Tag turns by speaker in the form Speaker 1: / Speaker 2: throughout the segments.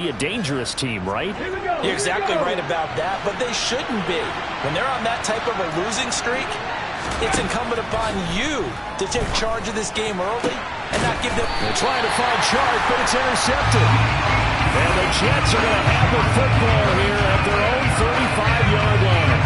Speaker 1: A dangerous team, right?
Speaker 2: You're exactly right about that, but they shouldn't be. When they're on that type of a losing streak, it's incumbent upon you to take charge of this game early and not give them...
Speaker 1: They're trying to find Chark, but it's intercepted. And the Jets are going to have the football here at their own 35-yard line.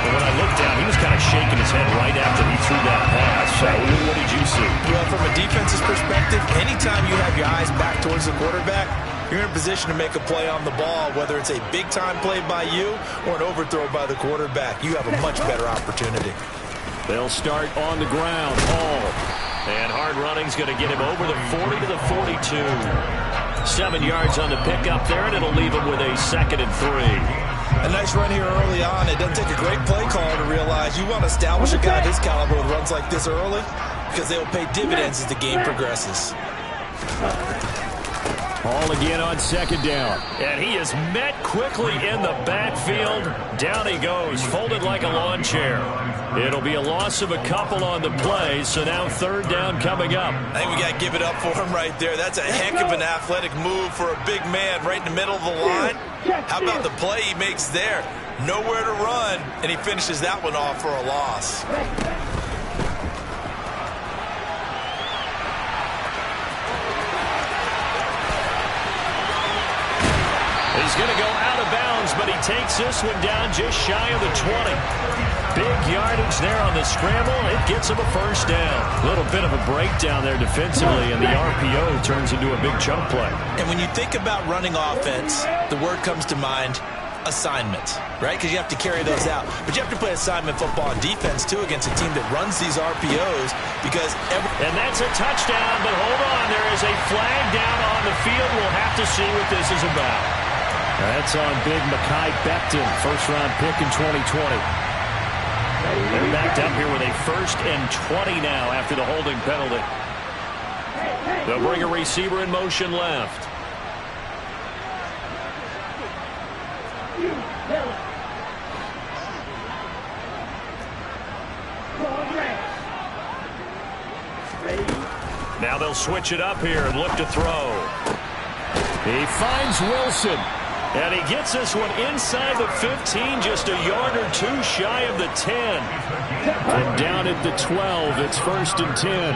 Speaker 1: And when I looked down, he was kind of shaking his head right after he threw that pass. What did you see?
Speaker 2: Well, from a defense's perspective, anytime you have your eyes back towards the quarterback, you're in a position to make a play on the ball, whether it's a big-time play by you or an overthrow by the quarterback. You have a much better opportunity.
Speaker 1: They'll start on the ground. Hall. And hard running's going to get him over the 40 to the 42. 7 yards on the pickup there, and it'll leave him with a 2nd and 3.
Speaker 2: A nice run here early on. It doesn't take a great play caller to realize you want to establish a guy of his caliber with runs like this early because they'll pay dividends as the game progresses.
Speaker 1: Hall again on 2nd down. And he is met quickly in the backfield. Down he goes, folded like a lawn chair. It'll be a loss of a couple on the play, so now 3rd down coming up.
Speaker 2: I think we got to give it up for him right there. That's a heck of an athletic move for a big man right in the middle of the line. How about the play he makes there? Nowhere to run, and he finishes that one off for a loss.
Speaker 1: He's going to go out of bounds, but he takes this one down just shy of the 20. Big yardage there on the scramble. It gets him a 1st down. A little bit of a breakdown there defensively, and the RPO turns into a big chunk play.
Speaker 2: And when you think about running offense, the word comes to mind, assignment, right? Because you have to carry those out. But you have to play assignment football on defense, too, against a team that runs these RPOs because
Speaker 1: And that's a touchdown, but hold on. There is a flag down on the field. We'll have to see what this is about. That's on big Mekhi Becton, 1st-round pick in 2020. They're backed up here with a 1st and 20 now after the holding penalty. They'll bring a receiver in motion left. Now they'll switch it up here and look to throw. He finds Wilson. And he gets this one inside the 15, just a yard or 2 shy of the 10. And down at the 12, it's 1st and 10.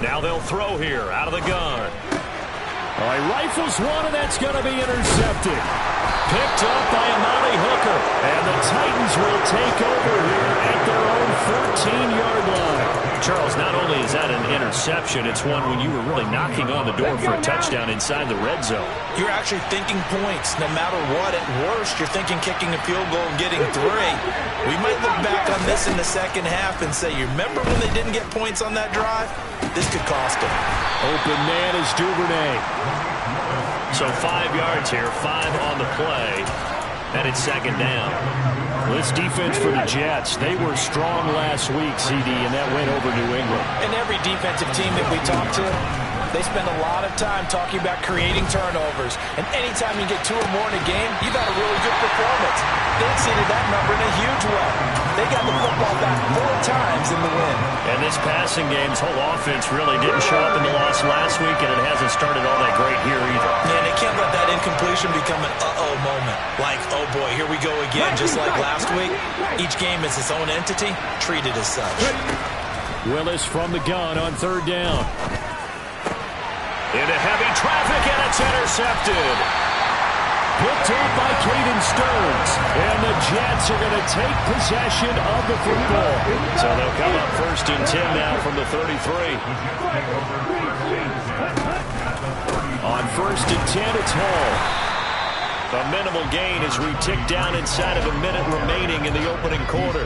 Speaker 1: Now they'll throw here out of the gun. All right, rifles one, and that's going to be intercepted. Picked up by Amani Hooker. And the Titans will take over here at their own 14-yard line. Charles, not only is that an interception, it's one when you were really knocking on the door for a touchdown inside the red zone.
Speaker 2: You're actually thinking points no matter what. At worst, you're thinking kicking a field goal and getting 3. We might look back on this in the second half and say, you remember when they didn't get points on that drive? This could cost them.
Speaker 1: Open man is Duvernay. So 5 yards here, 5 on the play, and it's 2nd down. This defense for the Jets, they were strong last week, CD, and that went over New England.
Speaker 2: And every defensive team that we talk to, they spend a lot of time talking about creating turnovers. And anytime you get 2 or more in a game, you've had a really good performance. They exceeded that number in a huge way. They got the football back 4 times in the win.
Speaker 1: And this passing game's whole offense really didn't show up in the loss last week, and it hasn't started all that great here either.
Speaker 2: And they can't let that incompletion become an uh-oh moment. Like, oh boy, here we go again, just like last week. Each game is its own entity, treated as such.
Speaker 1: Willis from the gun on 3rd down. Into heavy traffic, and it's intercepted. Picked up by Caden Stearns. And the Jets are going to take possession of the football. So they'll come up 1st and 10 now from the 33. On 1st and 10, it's Hall. A minimal gain as we tick down inside of a minute remaining in the opening quarter.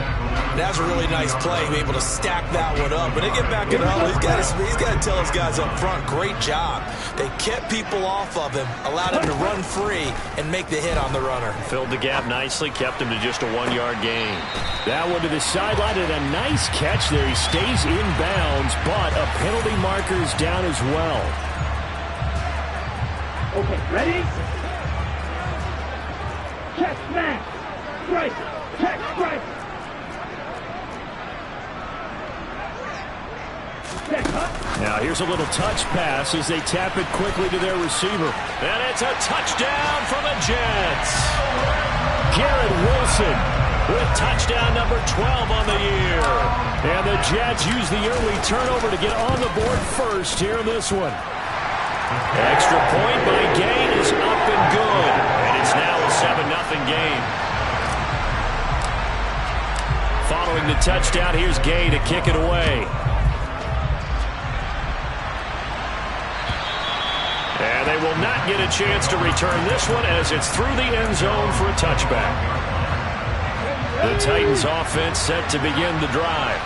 Speaker 2: That's a really nice play, be able to stack that one up. When they get back it up, he's got to tell his guys up front, great job. They kept people off of him, allowed him to run free and make the hit on the runner.
Speaker 1: Filled the gap nicely, kept him to just a 1-yard gain. That one to the sideline, and a nice catch there. He stays in bounds, but a penalty marker is down as well.
Speaker 3: Okay, ready? Check, smash! Strike! Check, strike! Check, huh?
Speaker 1: Now here's a little touch pass as they tap it quickly to their receiver. And it's a touchdown for the Jets. Garrett Wilson with touchdown number 12 on the year. And the Jets use the early turnover to get on the board first here in this one. Extra point by Gay is up and good. And it's now a 7-0 game. Following the touchdown, here's Gay to kick it away. And they will not get a chance to return this one as it's through the end zone for a touchback. The Titans offense set to begin the drive.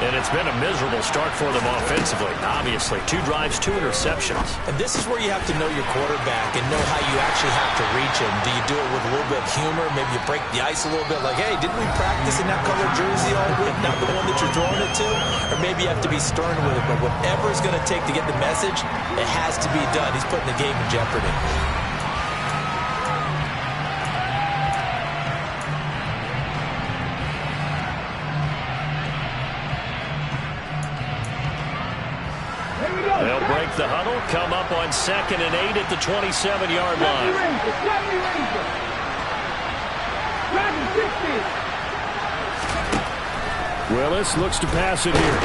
Speaker 1: And it's been a miserable start for them offensively, obviously. 2 drives, 2 interceptions.
Speaker 2: And this is where you have to know your quarterback and know how you actually have to reach him. Do you do it with a little bit of humor? Maybe you break the ice a little bit like, hey, didn't we practice in that color jersey all week, not the one that you're throwing it to? Or maybe you have to be stern with it. But whatever it's going to take to get the message, it has to be done. He's putting the game in jeopardy.
Speaker 1: They'll break the huddle, come up on 2nd and 8 at the 27-yard line. Willis looks to pass it here.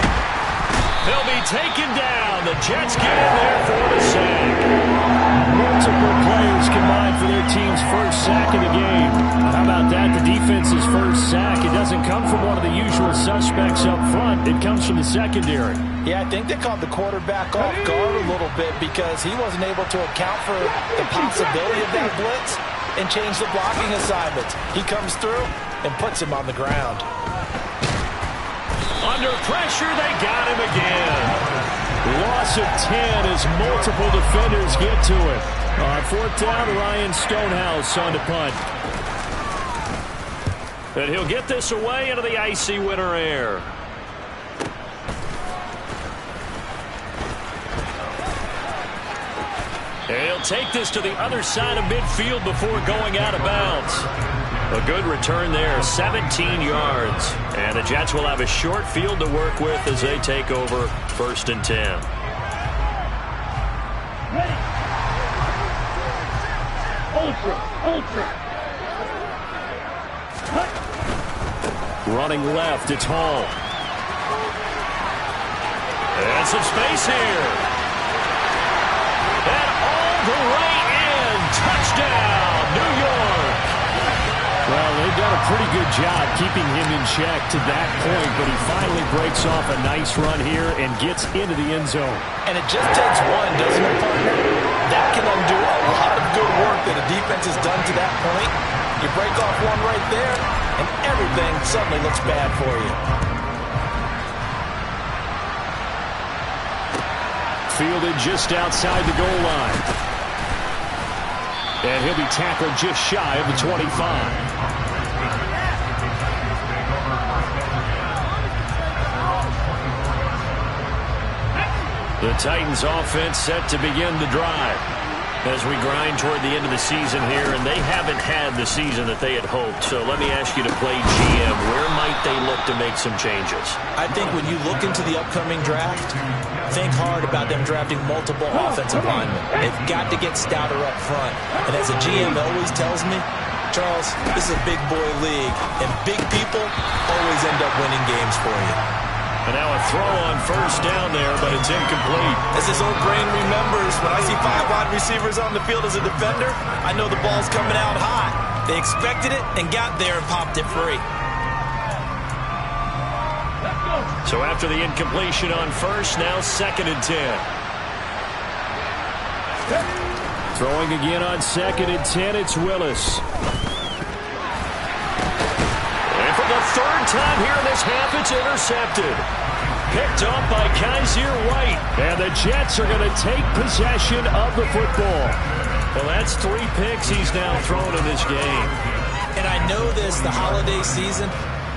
Speaker 1: He'll be taken down. The Jets get in there for the sack. Multiple players combined for their team's first sack of the game. How about that? The defense's first sack. It doesn't come from one of the usual suspects up front. It comes from the secondary.
Speaker 2: Yeah, I think they caught the quarterback off guard a little bit because he wasn't able to account for the possibility of that blitz and change the blocking assignments. He comes through and puts him on the ground.
Speaker 1: Under pressure, they got him again. Loss of 10 as multiple defenders get to it. On 4th down, Ryan Stonehouse on to punt. And he'll get this away into the icy winter air. And he'll take this to the other side of midfield before going out of bounds. A good return there, 17 yards. And the Jets will have a short field to work with as they take over 1st and 10.
Speaker 3: Ready. Ultra. Cut.
Speaker 1: Running left, it's Hall. And some space here. And all the way in. Touchdown, New York. Well, they've done a pretty good job keeping him in check to that point, but he finally breaks off a nice run here and gets into the end zone.
Speaker 2: And it just takes one, doesn't it, partner? That can undo a lot of good work that a defense has done to that point. You break off one right there, and everything suddenly looks bad for you.
Speaker 1: Fielded just outside the goal line. And he'll be tackled just shy of the 25. The Titans offense set to begin the drive as we grind toward the end of the season here, and they haven't had the season that they had hoped. So let me ask you to play GM. Where might they look to make some changes?
Speaker 2: I think when you look into the upcoming draft, think hard about them drafting multiple offensive linemen. They've got to get stouter up front. And as a GM always tells me, Charles, this is a big boy league, and big people always end up winning games for you.
Speaker 1: And now a throw on 1st down there, but it's incomplete.
Speaker 2: As his old brain remembers, when I see 5 wide receivers on the field as a defender, I know the ball's coming out hot. They expected it and got there and popped it free.
Speaker 1: So after the incompletion on 1st, now 2nd and 10. Throwing again on 2nd and 10, it's Willis. And for the 3rd time here in this half, it's intercepted. Picked up by Kaiser White. And the Jets are going to take possession of the football. Well, that's 3 picks he's now thrown in this game.
Speaker 2: And I know this, the holiday season,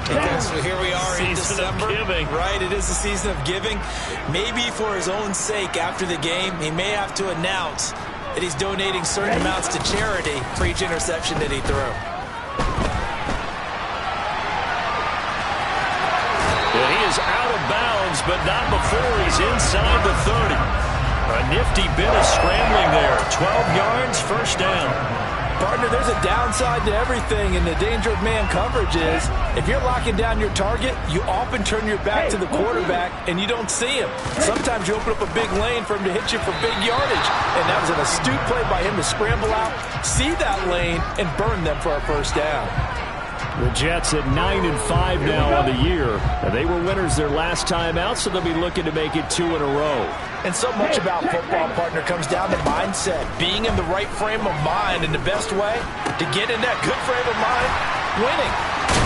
Speaker 2: because here we are in December, right? It is the season of giving. Maybe for his own sake after the game, he may have to announce that he's donating certain amounts to charity for each interception that he threw.
Speaker 1: And he is out of bounds but not before he's inside the 30. A nifty bit of scrambling there. 12 yards, first down.
Speaker 2: Partner, there's a downside to everything, and the danger of man coverage is if you're locking down your target, you often turn your back to the quarterback and you don't see him. Sometimes you open up a big lane for him to hit you for big yardage, and that was an astute play by him to scramble out, see that lane, and burn them for a first down.
Speaker 1: The Jets at 9-5 now on the year. They were winners their last time out, so they'll be looking to make it 2 in a row.
Speaker 2: And so much about football, partner, comes down to mindset. Being in the right frame of mind, and the best way to get in that good frame of mind, winning.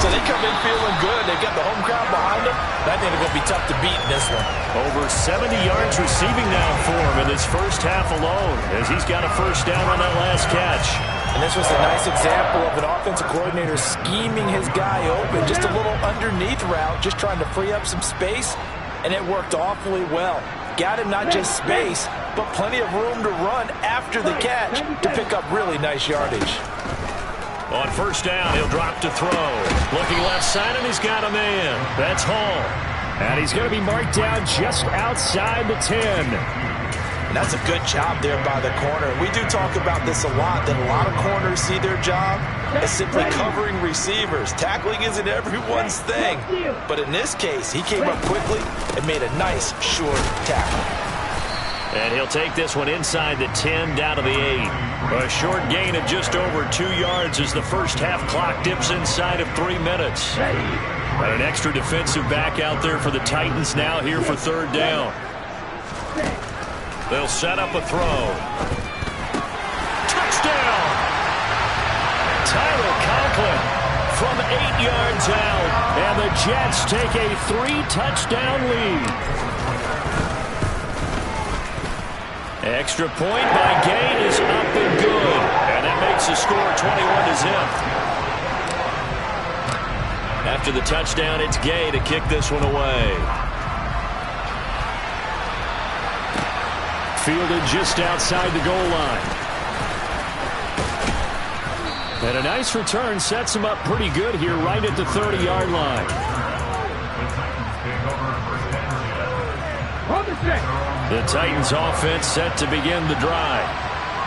Speaker 2: So they come in feeling good. They've got the home crowd behind them. I think it's going to be tough to beat in this one.
Speaker 1: Over 70 yards receiving now for him in this first half alone, as he's got a first down on that last catch.
Speaker 2: And this was a nice example of an offensive coordinator scheming his guy open. Just a little underneath route, just trying to free up some space, and it worked awfully well. Got him not just space, but plenty of room to run after the catch to pick up really nice yardage.
Speaker 1: On first down, he'll drop to throw. Looking left side, and he's got a man. That's Hall. And he's going to be marked down just outside the 10.
Speaker 2: And that's a good job there by the corner. We do talk about this a lot, that a lot of corners see their job as simply covering receivers. Tackling isn't everyone's thing. But in this case, he came up quickly and made a nice, short tackle.
Speaker 1: And he'll take this one inside the 10 down to the 8. A short gain of just over 2 yards as the first half clock dips inside of 3 minutes. And an extra defensive back out there for the Titans now here for third down. They'll set up a throw. Touchdown! Tyler Conklin from 8 yards out. And the Jets take a 3-touchdown lead. Extra point by Gay is up and good. And that makes the score 21-0. After the touchdown, it's Gay to kick this one away. Fielded just outside the goal line. And a nice return sets him up pretty good here right at the 30-yard line. The Titans offense set to begin the drive.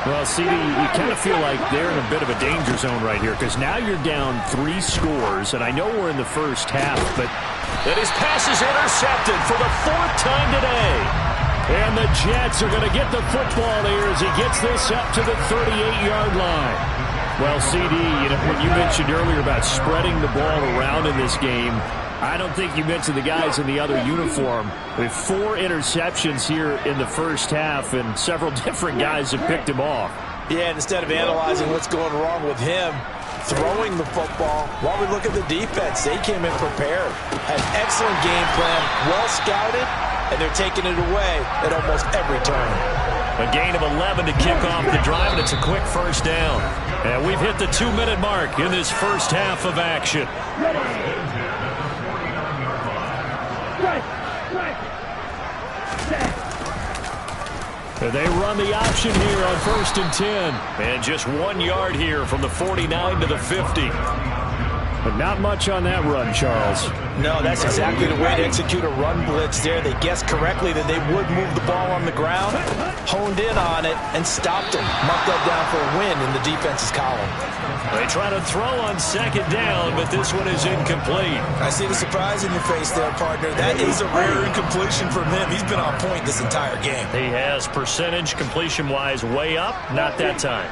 Speaker 1: Well, CD, you kind of feel like they're in a bit of a danger zone right here because now you're down 3 scores, and I know we're in the first half, but that his pass is intercepted for the 4th time today. And the Jets are going to get the football here as he gets this up to the 38-yard line. Well, CD, when you mentioned earlier about spreading the ball around in this game, I don't think you mentioned the guys in the other uniform. With 4 interceptions here in the first half, and several different guys have picked him off.
Speaker 2: Yeah, and instead of analyzing what's going wrong with him, throwing the football, while we look at the defense, they came in prepared. Had an excellent game plan, well scouted, and they're taking it away at almost every turn.
Speaker 1: A gain of 11 to kick off the drive, and it's a quick first down. And we've hit the 2-minute mark in this first half of action. They run the option here on 1st and 10. And just 1 yard here from the 49 to the 50. But not much on that run, Charles.
Speaker 2: No, that's exactly the way to execute a run blitz there. They guessed correctly that they would move the ball on the ground, honed in on it, and stopped them. Marked that down for a win in the defense's column.
Speaker 1: They try to throw on 2nd down, but this one is incomplete.
Speaker 2: I see the surprise in your face there, partner. That is a rare incompletion from him. He's been on point this entire game.
Speaker 1: He has percentage completion-wise way up, not that time.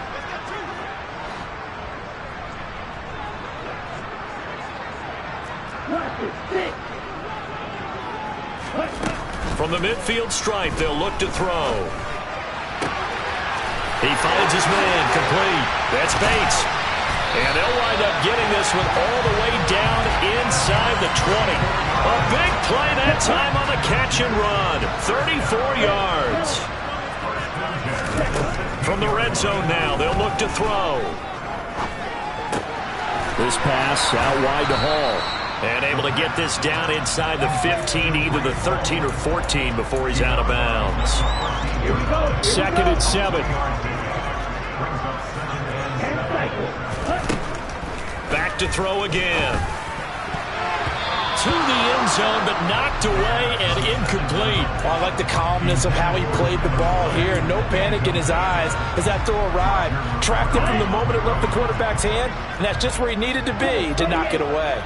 Speaker 1: From the midfield stripe, they'll look to throw. He finds his man, complete. That's Bates. And they'll wind up getting this one all the way down inside the 20. A big play that time on the catch and run. 34 yards. From the red zone now, they'll look to throw. This pass out wide to Hall. And able to get this down inside the 15, either the 13 or 14 before he's out of bounds. 2nd and 7. Back to throw again. to the end zone, but knocked away and incomplete.
Speaker 2: Well, I like the calmness of how he played the ball here. No panic in his eyes as that throw arrived. Tracked it from the moment it left the quarterback's hand, and that's just where he needed to be to knock it away.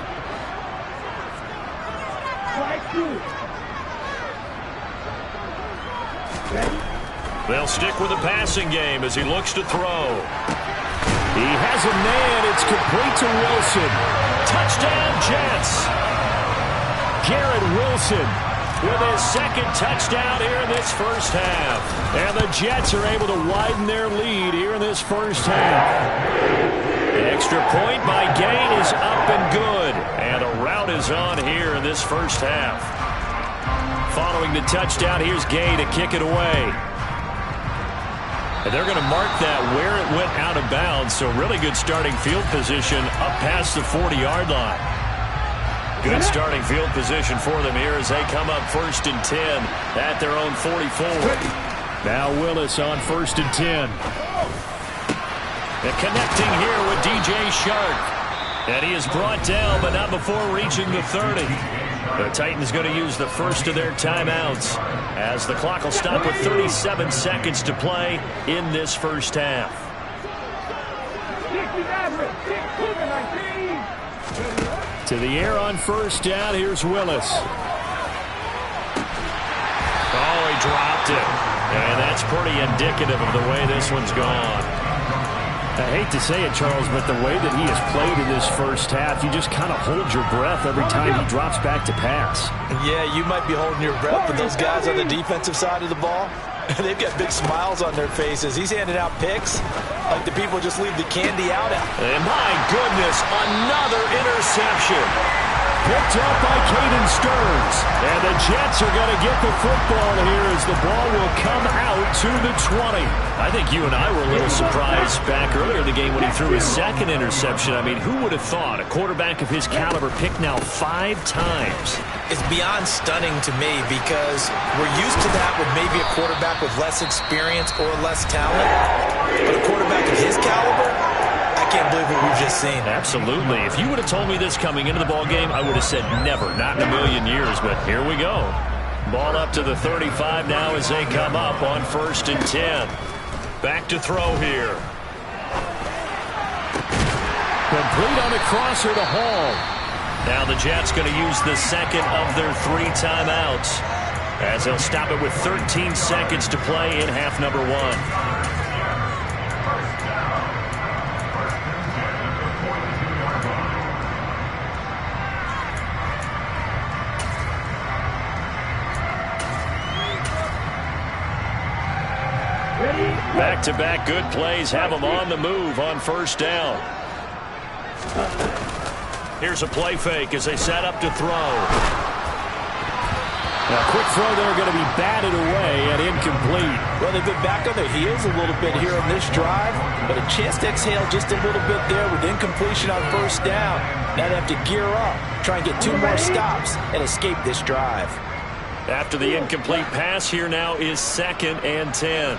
Speaker 1: They'll stick with the passing game as he looks to throw. He has a man. It's complete to Wilson. Touchdown, Jets. Garrett Wilson with his second touchdown here in this first half. And the Jets are able to widen their lead here in this first half. The extra point by Gay is up and good. And a rout is on here in this first half. Following the touchdown, here's Gay to kick it away. And they're going to mark that where it went out of bounds, so really good starting field position up past the 40-yard line. Good starting field position for them here as they come up 1st and 10 at their own 44. Now Willis on 1st and 10. And connecting here with DJ Shark. And he is brought down, but not before reaching the 30. The Titans going to use the first of their timeouts as the clock will stop with 37 seconds to play in this first half. To the air on first down. Here's Willis. Oh, he dropped it. And that's pretty indicative of the way this one's gone. I hate to say it, Charles, but the way that he has played in this first half, you just kind of hold your breath every time he drops back to pass.
Speaker 2: Yeah, you might be holding your breath, but those guys on the defensive side of the ball, they've got big smiles on their faces. He's handing out picks like the people just leave the candy out.
Speaker 1: And my goodness, another interception. Picked up by Caden Stearns. And the Jets are going to get the football here as the ball will come out to the 20. I think you and I were a little surprised back earlier in the game when he threw his second interception. I mean, who would have thought a quarterback of his caliber picked now 5 times?
Speaker 2: It's beyond stunning to me because we're used to that with maybe a quarterback with less experience or less talent. But a quarterback of his caliber, I can't believe what we've just seen.
Speaker 1: Absolutely. If you would have told me this coming into the ball game, I would have said never, not in a million years. But here we go. Ball up to the 35 now as they come up on 1st and 10. Back to throw here. Complete on the crosser to Hall. Now the Jets going to use the second of their 3 timeouts as they'll stop it with 13 seconds to play in half number 1. Back-to-back good plays have them on the move on first down. Here's a play fake as they set up to throw. Now, quick throw there going to be batted away and incomplete.
Speaker 2: Well, they've been back on their heels a little bit here on this drive, but a chance to exhale just a little bit there with incompletion on first down. Now they have to gear up, try and get 2 more stops, and escape this drive.
Speaker 1: After the incomplete pass, here now is 2nd and 10.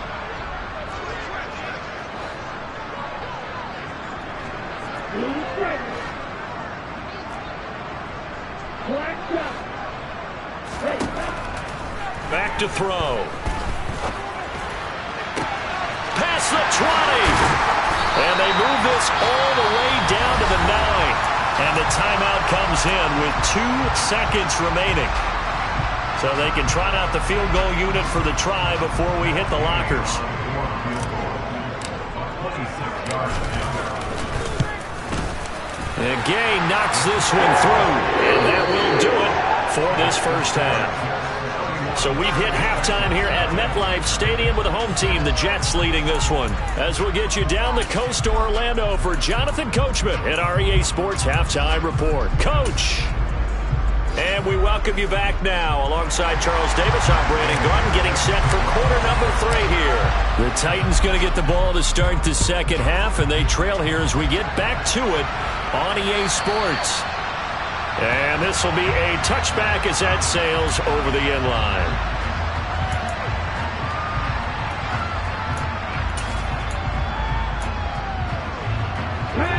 Speaker 1: Back to throw. Past the 20. And they move this all the way down to the 9. And the timeout comes in with 2 seconds remaining. So they can trot out the field goal unit for the try before we hit the lockers. And Gay knocks this one through. And that will do it for this first half. So we've hit halftime here at MetLife Stadium with the home team, the Jets, leading this one. As we'll get you down the coast to Orlando for Jonathan Coachman at our EA Sports Halftime Report. Coach! And we welcome you back now. Alongside Charles Davis, I'm Brandon Gaudin, getting set for quarter number 3 here. The Titans going to get the ball to start the second half, and they trail here as we get back to it on EA Sports. And this will be a touchback as that sails over the end line.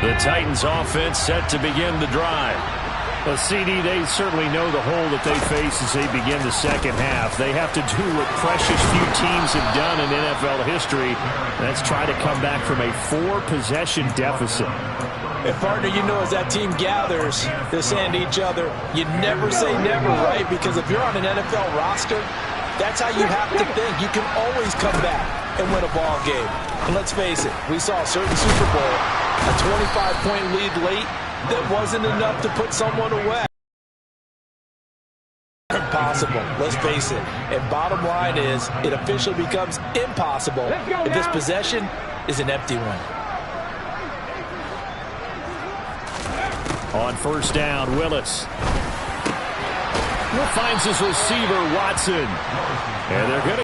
Speaker 1: The Titans offense set to begin the drive. Well, CD, they certainly know the hole that they face as they begin the second half. They have to do what precious few teams have done in NFL history. That's try to come back from a 4-possession deficit.
Speaker 2: And, partner, you know, as that team gathers, they're saying to each other, you never say never, right? Because if you're on an NFL roster, that's how you have to think. You can always come back and win a ball game. And let's face it, we saw a certain Super Bowl, a 25-point lead late, that wasn't enough to put someone away. Impossible, let's face it. And bottom line is, it officially becomes impossible if this possession is an empty one.
Speaker 1: On first down, Willis finds his receiver, Watson. And they're going to